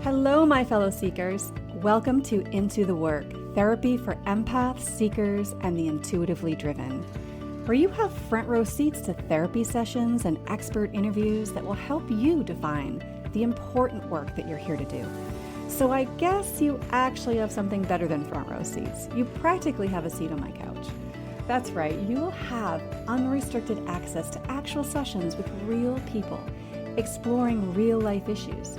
Hello, my fellow seekers. Welcome to Into the Work, therapy for empaths, seekers, and the intuitively driven, where you have front row seats to therapy sessions and expert interviews that will help you define the important work that you're here to do. So I guess you actually have something better than front row seats. You practically have a seat on my couch. That's right, you will have unrestricted access to actual sessions with real people, exploring real life issues.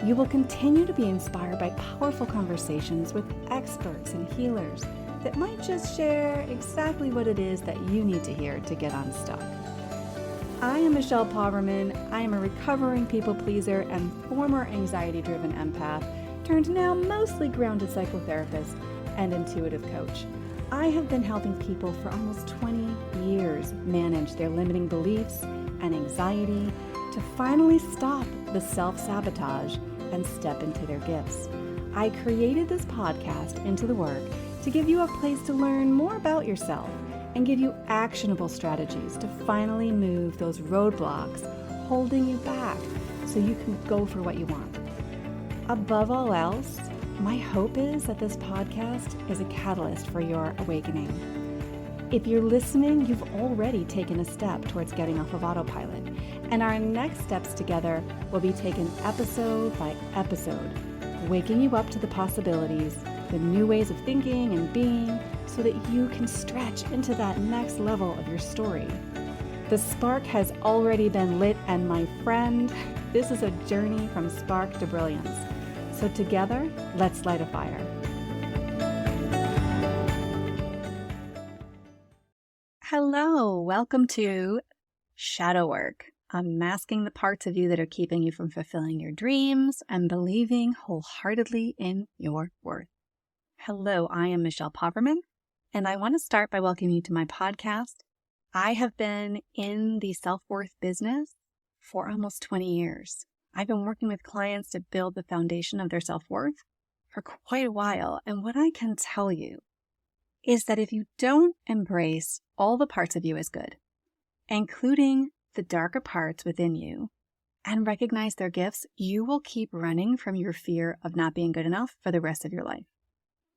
You will continue to be inspired by powerful conversations with experts and healers that might just share exactly what it is that you need to hear to get unstuck. I am Michelle Poverman. I am a recovering people pleaser and former anxiety-driven empath, turned now mostly grounded psychotherapist and intuitive coach. I have been helping people for almost 20 years manage their limiting beliefs and anxiety to finally stop the self-sabotage and step into their gifts. I created this podcast, Into the Work, to give you a place to learn more about yourself and give you actionable strategies to finally move those roadblocks holding you back so you can go for what you want. Above all else, my hope is that this podcast is a catalyst for your awakening. If you're listening, you've already taken a step towards getting off of autopilot, and our next steps together will be taken episode by episode, waking you up to the possibilities, the new ways of thinking and being, so that you can stretch into that next level of your story. The spark has already been lit, and my friend, this is a journey from spark to brilliance. So together, let's light a fire. Hello, welcome to Shadow Work, unmasking the parts of you that are keeping you from fulfilling your dreams and believing wholeheartedly in your worth. Hello, I am Michelle Poverman, and I want to start by welcoming you to my podcast. I have been in the self-worth business for almost 20 years. I've been working with clients to build the foundation of their self-worth for quite a while, and what I can tell you is that if you don't embrace all the parts of you as good, including the darker parts within you, and recognize their gifts, you will keep running from your fear of not being good enough for the rest of your life.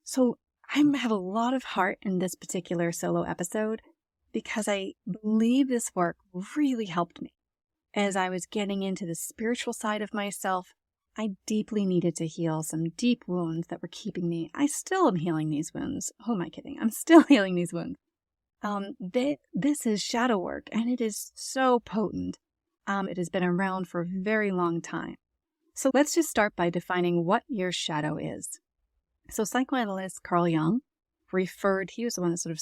So I have a lot of heart in this particular solo episode because I believe this work really helped me. As I was getting into the spiritual side of myself, I deeply needed to heal some deep wounds that were keeping me. I still am healing these wounds. Who am I kidding? I'm still healing these wounds. This is shadow work, and it is so potent. It has been around for a very long time. So let's just start by defining what your shadow is. So psychoanalyst Carl Jung he was the one that sort of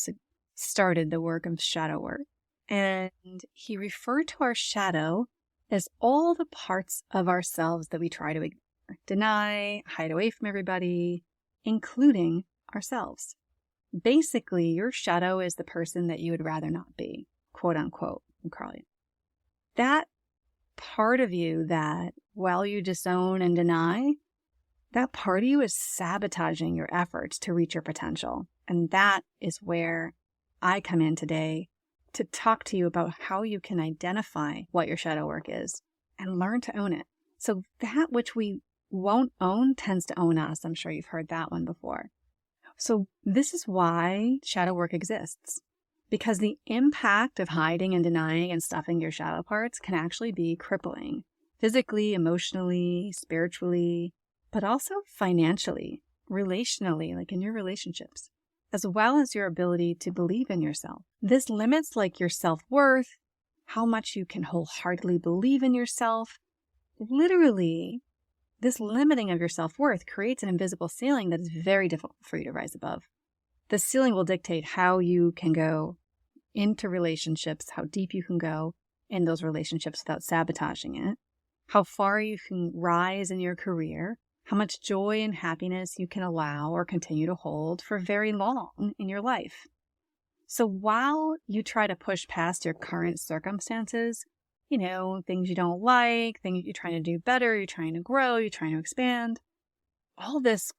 started the work of shadow work. And he referred to our shadow as all the parts of ourselves that we try to ignore, deny, hide away from everybody, including ourselves. Basically, your shadow is the person that you would rather not be, quote unquote, from Carl Jung. That part of you that, while you disown and deny, that part of you is sabotaging your efforts to reach your potential. And that is where I come in today to talk to you about how you can identify what your shadow work is and learn to own it. So that which we won't own tends to own us. I'm sure you've heard that one before. So this is why shadow work exists, because the impact of hiding and denying and stuffing your shadow parts can actually be crippling, physically, emotionally, spiritually, but also financially, relationally, like in your relationships, as well as your ability to believe in yourself. This limits like your self-worth, how much you can wholeheartedly believe in yourself. Literally, this limiting of your self-worth creates an invisible ceiling that is very difficult for you to rise above. The ceiling will dictate how you can go into relationships, how deep you can go in those relationships without sabotaging it, how far you can rise in your career, how much joy and happiness you can allow or continue to hold for very long in your life. So while you try to push past your current circumstances, things you don't like, things you're trying to do better, you're trying to grow, you're trying to expand, all this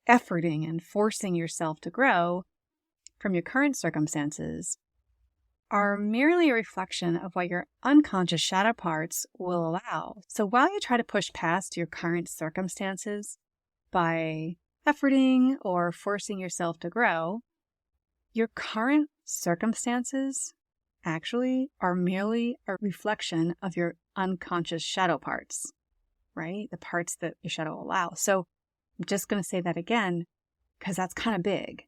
efforting and forcing yourself to grow from your current circumstances are merely a reflection of what your unconscious shadow parts will allow. So while you try to push past your current circumstances by efforting or forcing yourself to grow, your current circumstances actually are merely a reflection of your unconscious shadow parts, right? The parts that your shadow allows. So I'm just going to say that again because that's kind of big,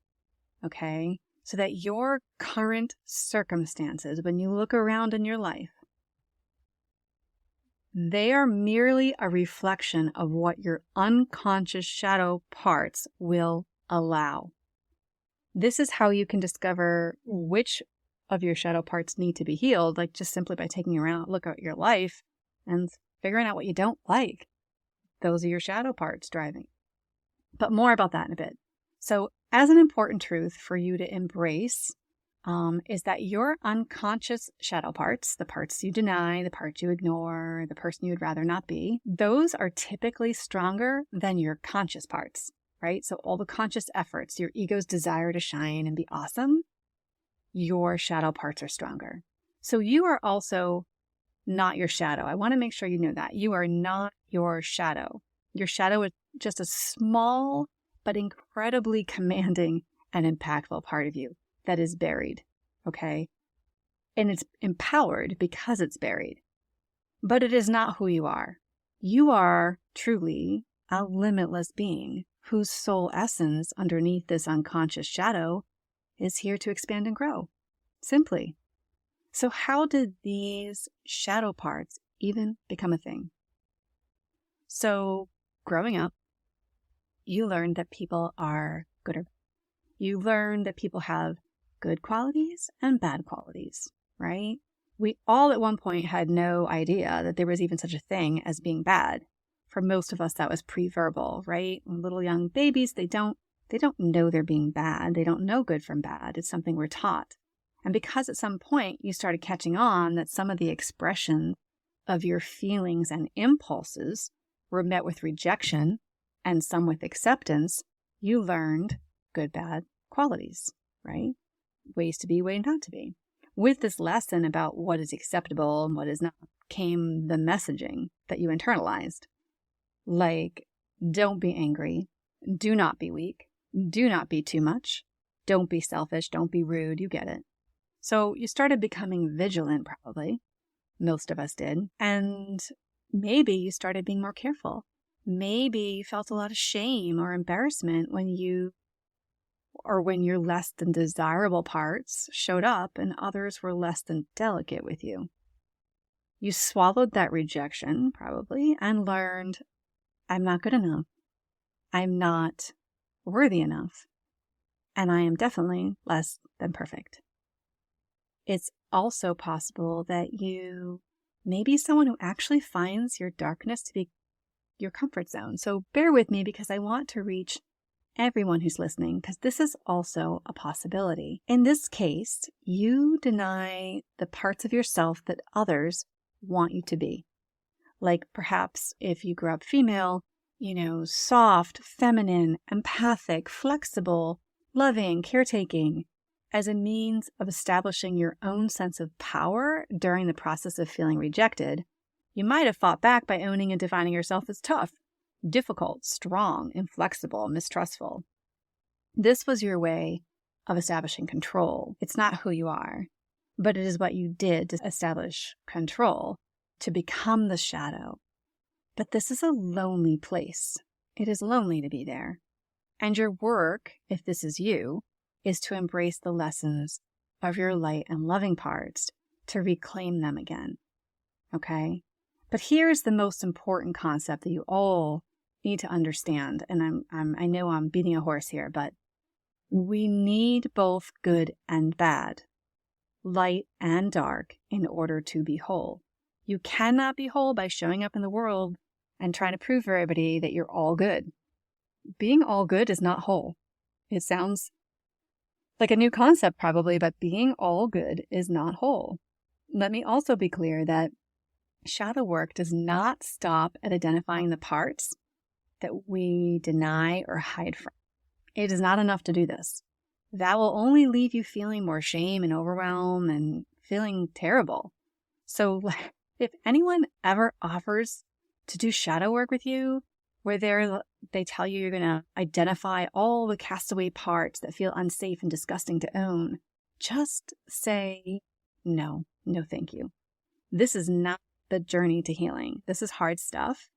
okay? So that your current circumstances, when you look around in your life, they are merely a reflection of what your unconscious shadow parts will allow. This is how you can discover which of your shadow parts need to be healed, like just simply by taking a look at your life and figuring out what you don't like. Those are your shadow parts driving. But more about that in a bit. So as an important truth for you to embrace is that your unconscious shadow parts, the parts you deny, the parts you ignore, the person you'd rather not be, those are typically stronger than your conscious parts, right? So all the conscious efforts, your ego's desire to shine and be awesome, your shadow parts are stronger. So you are also not your shadow. I want to make sure you know that. You are not your shadow. Your shadow is just a small but incredibly commanding and impactful part of you that is buried, okay? And it's empowered because it's buried. But it is not who you are. You are truly a limitless being whose soul essence underneath this unconscious shadow is here to expand and grow, simply. So how did these shadow parts even become a thing? So growing up, you learned that people are good or bad. You learned that people have good qualities and bad qualities, right? We all at one point had no idea that there was even such a thing as being bad. For most of us, that was pre-verbal, right? When little young babies, they don't know they're being bad. They don't know good from bad. It's something we're taught. And because at some point you started catching on that some of the expression of your feelings and impulses were met with rejection and some with acceptance, you learned good, bad qualities, right? Ways to be, ways not to be. With this lesson about what is acceptable and what is not came the messaging that you internalized. Like, don't be angry, do not be weak, do not be too much, don't be selfish, don't be rude, you get it. So you started becoming vigilant, probably. Most of us did. And maybe you started being more careful. Maybe you felt a lot of shame or embarrassment when your less than desirable parts showed up and others were less than delicate with you. You swallowed that rejection, probably, and learned, I'm not good enough. I'm not worthy enough. And I am definitely less than perfect. It's also possible that you may be someone who actually finds your darkness to be your comfort zone. So bear with me because I want to reach everyone who's listening because this is also a possibility. In this case, you deny the parts of yourself that others want you to be. Like perhaps if you grew up female, soft, feminine, empathic, flexible, loving, caretaking, as a means of establishing your own sense of power during the process of feeling rejected, you might have fought back by owning and defining yourself as tough, difficult, strong, inflexible, mistrustful. This was your way of establishing control. It's not who you are, but it is what you did to establish control, to become the shadow. But this is a lonely place. It is lonely to be there. And your work, if this is you, is to embrace the lessons of your light and loving parts, to reclaim them again. Okay? But here's the most important concept that you all need to understand. And I know I'm beating a horse here, but we need both good and bad, light and dark, in order to be whole. You cannot be whole by showing up in the world and trying to prove to everybody that you're all good. Being all good is not whole. It sounds like a new concept probably, but being all good is not whole. Let me also be clear that shadow work does not stop at identifying the parts that we deny or hide from. It is not enough to do this. That will only leave you feeling more shame and overwhelm and feeling terrible. So if anyone ever offers to do shadow work with you, where they tell you you're going to identify all the castaway parts that feel unsafe and disgusting to own, just say, no, thank you. This is not the journey to healing. This is hard stuff.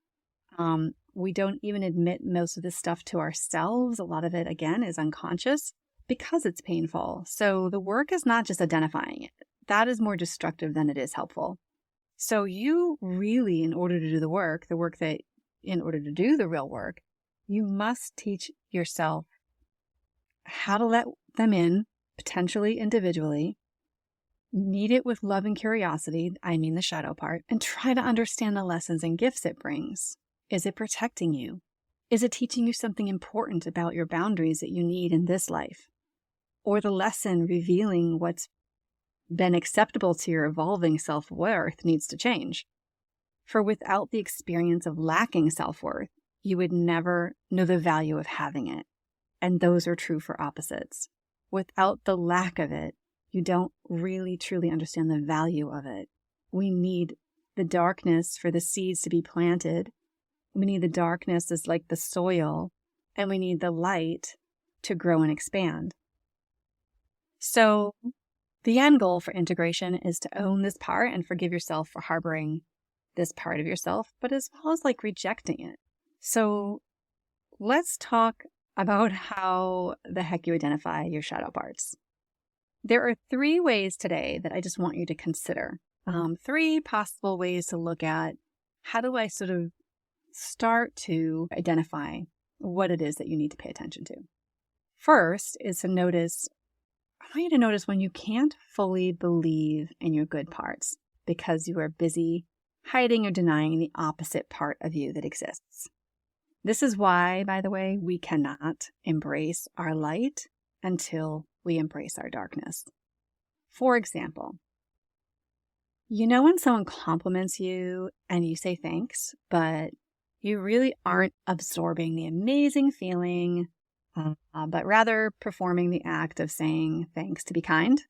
We don't even admit most of this stuff to ourselves. A lot of it, again, is unconscious because it's painful. So the work is not just identifying it. That is more destructive than it is helpful. So you really, in order to do the work that in order to do the real work, you must teach yourself how to let them in, potentially individually, meet it with love and curiosity, I mean the shadow part, and try to understand the lessons and gifts it brings. Is it protecting you? Is it teaching you something important about your boundaries that you need in this life? Or the lesson revealing what's been acceptable to your evolving self-worth needs to change? For without the experience of lacking self-worth, you would never know the value of having it. And those are true for opposites. Without the lack of it, you don't really truly understand the value of it. We need the darkness for the seeds to be planted. We need the darkness as like the soil, and we need the light to grow and expand. So the end goal for integration is to own this part and forgive yourself for harboring this part of yourself, but as well as like rejecting it. So let's talk about how the heck you identify your shadow parts. There are 3 ways today that I just want you to consider. 3 possible ways to look at how do I sort of start to identify what it is that you need to pay attention to. First is to notice, I want you to notice when you can't fully believe in your good parts because you are busy hiding or denying the opposite part of you that exists. This is why, by the way, we cannot embrace our light until we embrace our darkness. For example, you know when someone compliments you and you say thanks, but you really aren't absorbing the amazing feeling, but rather performing the act of saying thanks to be kind?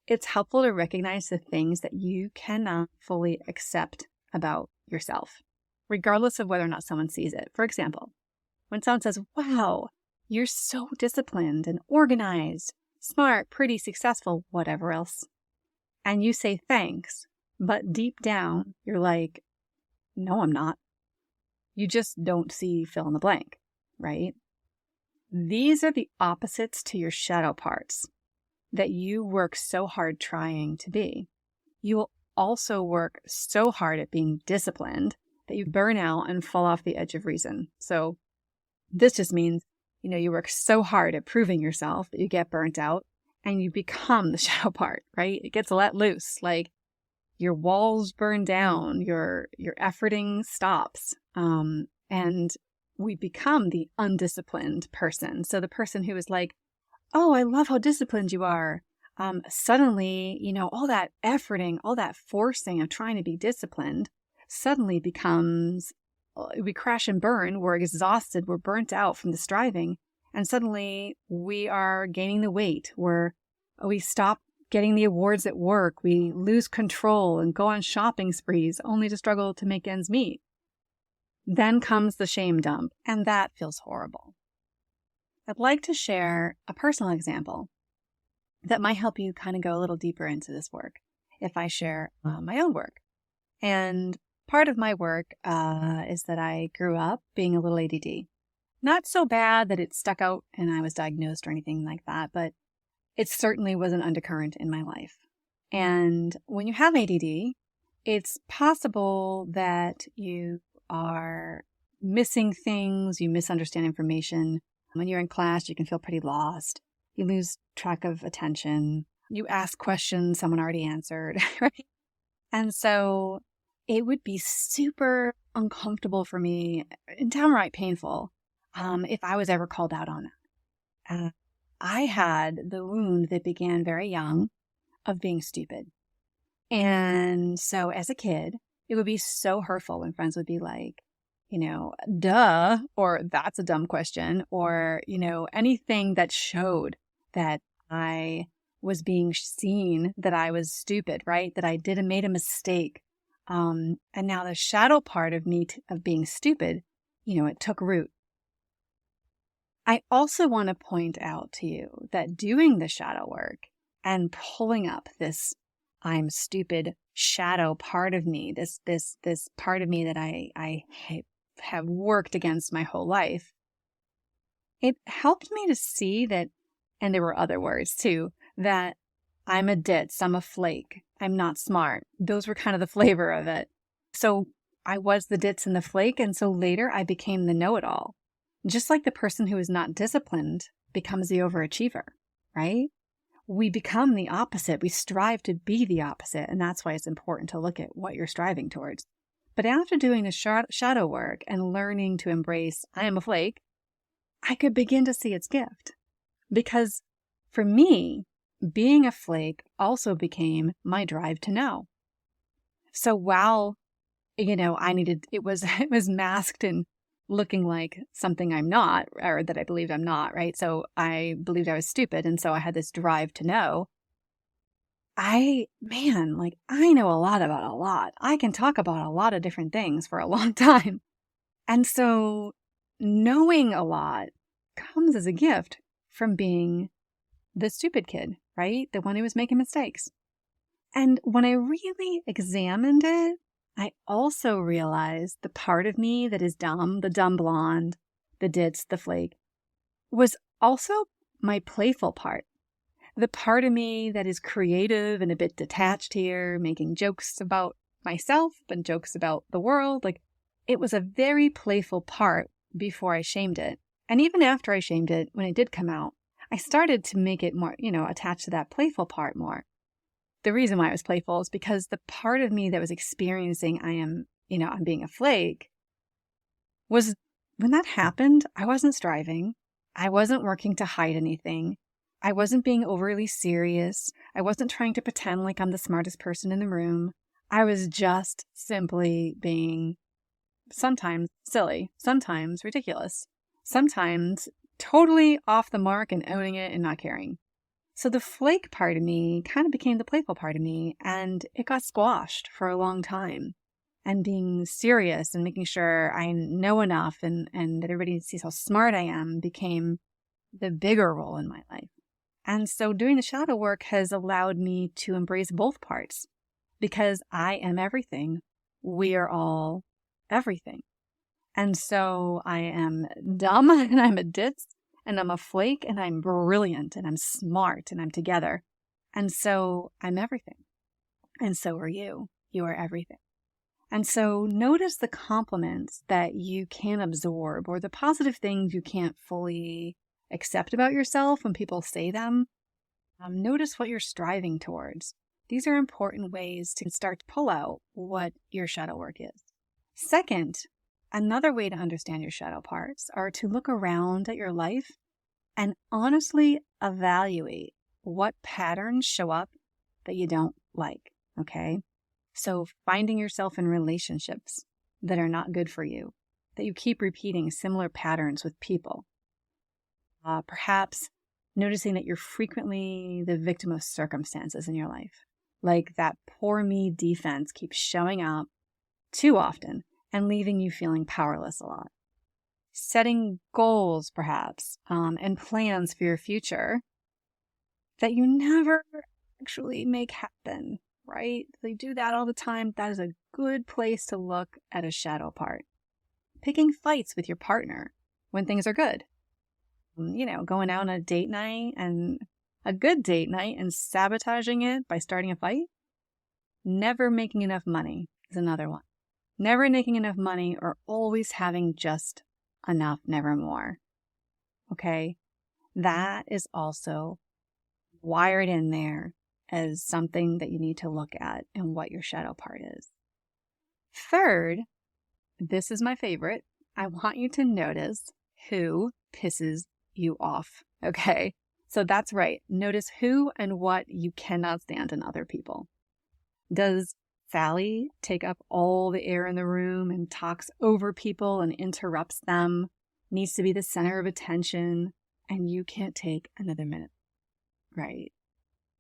It's helpful to recognize the things that you cannot fully accept about yourself, regardless of whether or not someone sees it. For example, when someone says, wow, you're so disciplined and organized, smart, pretty, successful, whatever else, and you say thanks, but deep down, you're like, no, I'm not. You just don't see fill in the blank, right? These are the opposites to your shadow parts that you work so hard trying to be. You will also work so hard at being disciplined that you burn out and fall off the edge of reason. So this just means, you work so hard at proving yourself that you get burnt out and you become the shadow part, right? It gets let loose. Like your walls burn down, your efforting stops, and we become the undisciplined person. So the person who is like, oh, I love how disciplined you are. Suddenly, all that efforting, all that forcing of trying to be disciplined suddenly becomes, we crash and burn. We're exhausted. We're burnt out from the striving. And suddenly we are gaining the weight. We stop getting the awards at work. We lose control and go on shopping sprees only to struggle to make ends meet. Then comes the shame dump, and that feels horrible. I'd like to share a personal example that might help you kind of go a little deeper into this work if I share my own work. And part of my work is that I grew up being a little ADD. Not so bad that it stuck out and I was diagnosed or anything like that, but it certainly was an undercurrent in my life. And when you have ADD, it's possible that you are missing things, you misunderstand information. When you're in class, you can feel pretty lost. You lose track of attention. You ask questions someone already answered, right? And so it would be super uncomfortable for me and downright painful if I was ever called out on that. I had the wound that began very young of being stupid. And so as a kid, it would be so hurtful when friends would be like, duh, or that's a dumb question, or, anything that showed that I was being seen that I was stupid, right? That I made a mistake. And now the shadow part of me of being stupid, it took root. I also want to point out to you that doing the shadow work and pulling up this I'm stupid shadow part of me, this part of me that I have worked against my whole life, it helped me to see that, and there were other words too, that I'm a ditz, I'm a flake, I'm not smart. Those were kind of the flavor of it. So I was the ditz and the flake, and so later I became the know-it-all. Just like the person who is not disciplined becomes the overachiever, right? We become the opposite. We strive to be the opposite, and that's why it's important to look at what you're striving towards. But after doing the shadow work and learning to embrace I am a flake, I could begin to see its gift. Because for me, being a flake also became my drive to know. So while, it was masked and looking like something I'm not, or that I believed I'm not, right? So I believed I was stupid. And so I had this drive to know. I know a lot about a lot. I can talk about a lot of different things for a long time. And so knowing a lot comes as a gift from being the stupid kid, right? The one who was making mistakes. And when I really examined it, I also realized the part of me that is dumb, the dumb blonde, the ditz, the flake, was also my playful part. The part of me that is creative and a bit detached here, making jokes about myself and jokes about the world. It was a very playful part before I shamed it. And even after I shamed it, when it did come out, I started to make it more, attached to that playful part more. The reason why it was playful is because the part of me that was experiencing I'm being a flake was, when that happened, I wasn't striving. I wasn't working to hide anything. I wasn't being overly serious. I wasn't trying to pretend like I'm the smartest person in the room. I was just simply being sometimes silly, sometimes ridiculous, sometimes totally off the mark and owning it and not caring. So the flake part of me kind of became the playful part of me, and it got squashed for a long time. And being serious and making sure I know enough and that everybody sees how smart I am became the bigger role in my life. And so doing the shadow work has allowed me to embrace both parts, because I am everything. We are all everything. And so I am dumb and I'm a ditz and I'm a flake and I'm brilliant and I'm smart and I'm together. And so I'm everything. And so are you. You are everything. And so notice the compliments that you can absorb, or the positive things you can't fully accept about yourself when people say them. Notice what you're striving towards. These are important ways to start to pull out what your shadow work is. Second, another way to understand your shadow parts are to look around at your life and honestly evaluate what patterns show up that you don't like, okay? So finding yourself in relationships that are not good for you, that you keep repeating similar patterns with people. Perhaps noticing that you're frequently the victim of circumstances in your life. Like that poor me defense keeps showing up too often and leaving you feeling powerless a lot. Setting goals, perhaps, and plans for your future that you never actually make happen, right? They do that all the time. That is a good place to look at a shadow part. Picking fights with your partner when things are good. Going out on a date night, and a good date night, and sabotaging it by starting a fight. Never making enough money is another one. Never making enough money, or always having just enough, never more. Okay? That is also wired in there as something that you need to look at and what your shadow part is. Third, this is my favorite. I want you to notice who pisses you off. Okay? So that's right. Notice who and what you cannot stand in other people. Does Sally take up all the air in the room and talks over people and interrupts them, needs to be the center of attention, and you can't take another minute, right?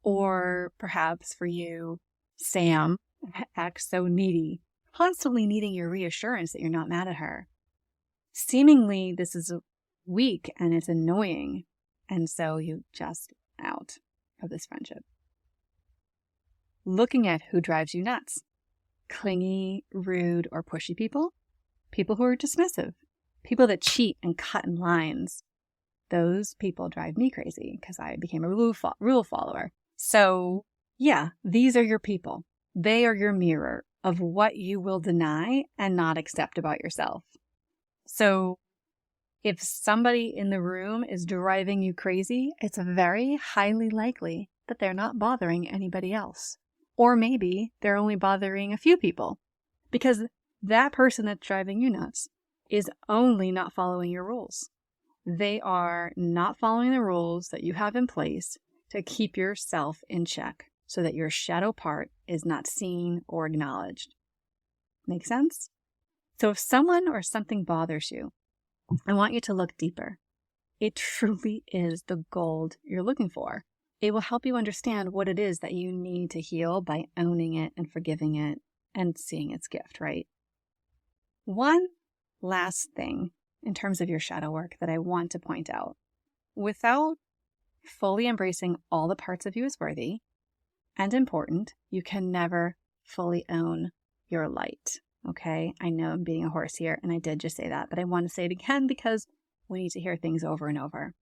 Or perhaps for you, Sam acts so needy, constantly needing your reassurance that you're not mad at her. Seemingly, this is weak and it's annoying. And so you just out of this friendship. Looking at who drives you nuts. Clingy, rude, or pushy people. People who are dismissive. People that cheat and cut in lines. Those people drive me crazy because I became a rule follower. So yeah, these are your people. They are your mirror of what you will deny and not accept about yourself. So if somebody in the room is driving you crazy, it's very highly likely that they're not bothering anybody else. Or maybe they're only bothering a few people, because that person that's driving you nuts is only not following your rules. They are not following the rules that you have in place to keep yourself in check so that your shadow part is not seen or acknowledged. Make sense? So if someone or something bothers you, I want you to look deeper. It truly is the gold you're looking for. It will help you understand what it is that you need to heal by owning it and forgiving it and seeing its gift, right? One last thing in terms of your shadow work that I want to point out. Without fully embracing all the parts of you as worthy and important, you can never fully own your light. Okay, I know I'm beating a horse here, and I did just say that, but I want to say it again because we need to hear things over and over.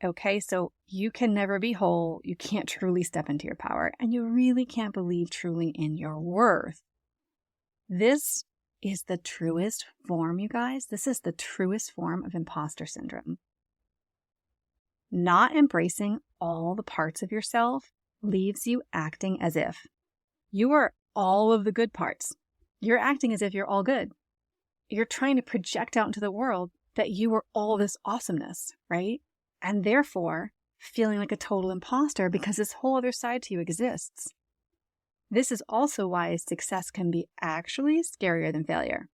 Okay, so you can never be whole, you can't truly step into your power, and you really can't believe truly in your worth. This is the truest form, you guys. This is the truest form of imposter syndrome. Not embracing all the parts of yourself leaves you acting as if you are all of the good parts. You're acting as if you're all good. You're trying to project out into the world that you are all this awesomeness, right? And therefore, feeling like a total imposter because this whole other side to you exists. This is also why success can be actually scarier than failure.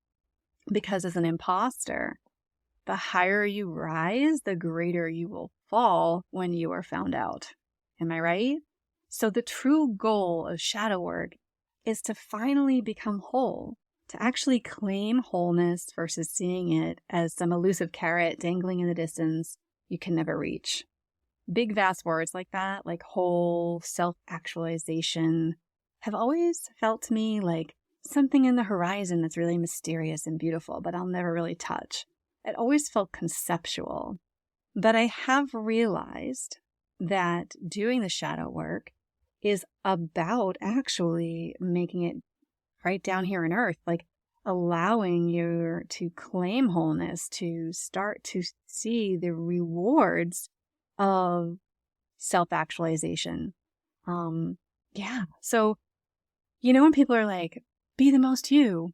Because as an imposter, the higher you rise, the greater you will fall when you are found out. Am I right? So the true goal of shadow work is to finally become whole, to actually claim wholeness versus seeing it as some elusive carrot dangling in the distance you can never reach. Big, vast words like that, like whole, self-actualization, have always felt to me like something in the horizon that's really mysterious and beautiful, but I'll never really touch. It always felt conceptual. But I have realized that doing the shadow work is about actually making it right down here on earth, like allowing you to claim wholeness, to start to see the rewards of self-actualization. So, when people are like, be the most you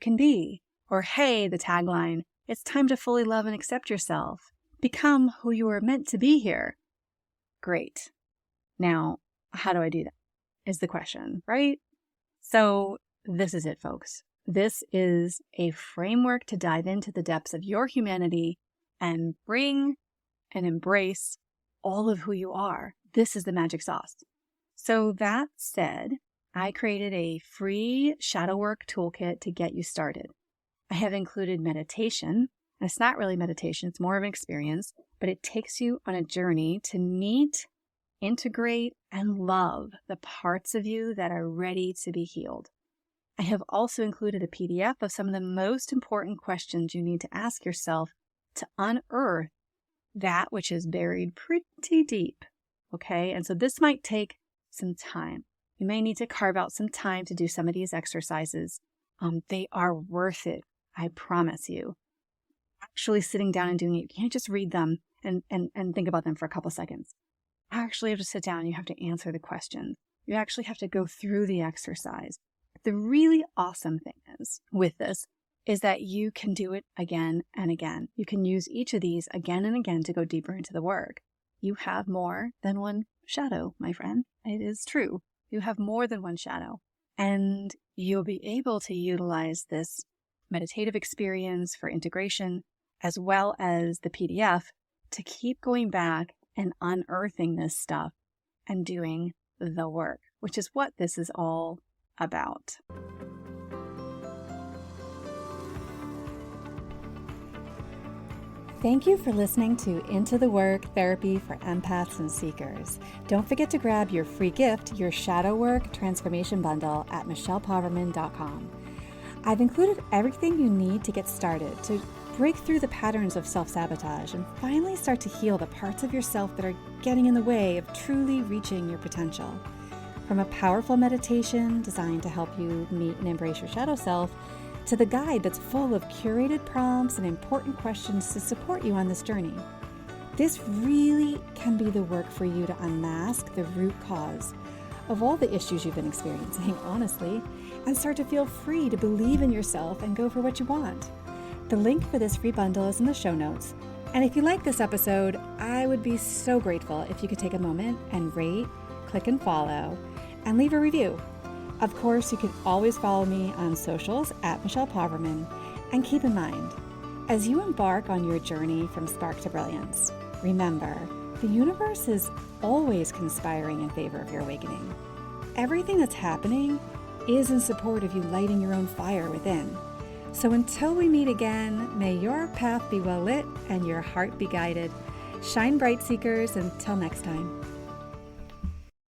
can be, or hey, the tagline, it's time to fully love and accept yourself. Become who you were meant to be here. Great. Now, how do I do that? Is the question, right? So this is it, folks. This is a framework to dive into the depths of your humanity and bring and embrace all of who you are. This is the magic sauce. So that said, I created a free shadow work toolkit to get you started. I have included meditation. And it's not really meditation, it's more of an experience, but it takes you on a journey to meet, integrate, and love the parts of you that are ready to be healed. I have also included a PDF of some of the most important questions you need to ask yourself to unearth that which is buried pretty deep. Okay, and so this might take some time. You may need to carve out some time to do some of these exercises. They are worth it, I promise you. Actually sitting down and doing it, you can't just read them and think about them for a couple seconds. Actually have to sit down and you have to answer the question. You actually have to go through the exercise. The really awesome thing with this is that you can do it again and again. You can use each of these again and again to go deeper into the work. You have more than one shadow, my friend. It is true. You have more than one shadow. And you'll be able to utilize this meditative experience for integration, as well as the PDF, to keep going back and unearthing this stuff and doing the work, which is what this is all about. Thank you for listening to Into the Work Therapy for Empaths and Seekers. Don't forget to grab your free gift, your Shadow Work Transformation Bundle at michellepoverman.com. I've included everything you need to get started to break through the patterns of self-sabotage and finally start to heal the parts of yourself that are getting in the way of truly reaching your potential. From a powerful meditation designed to help you meet and embrace your shadow self, to the guide that's full of curated prompts and important questions to support you on this journey. This really can be the work for you to unmask the root cause of all the issues you've been experiencing, honestly, and start to feel free to believe in yourself and go for what you want. The link for this free bundle is in the show notes. And if you like this episode, I would be so grateful if you could take a moment and rate, click and follow, and leave a review. Of course, you can always follow me on socials at Michelle Poverman. And keep in mind, as you embark on your journey from spark to brilliance, remember, the universe is always conspiring in favor of your awakening. Everything that's happening is in support of you lighting your own fire within. So until we meet again, may your path be well lit and your heart be guided. Shine bright, seekers. Until next time.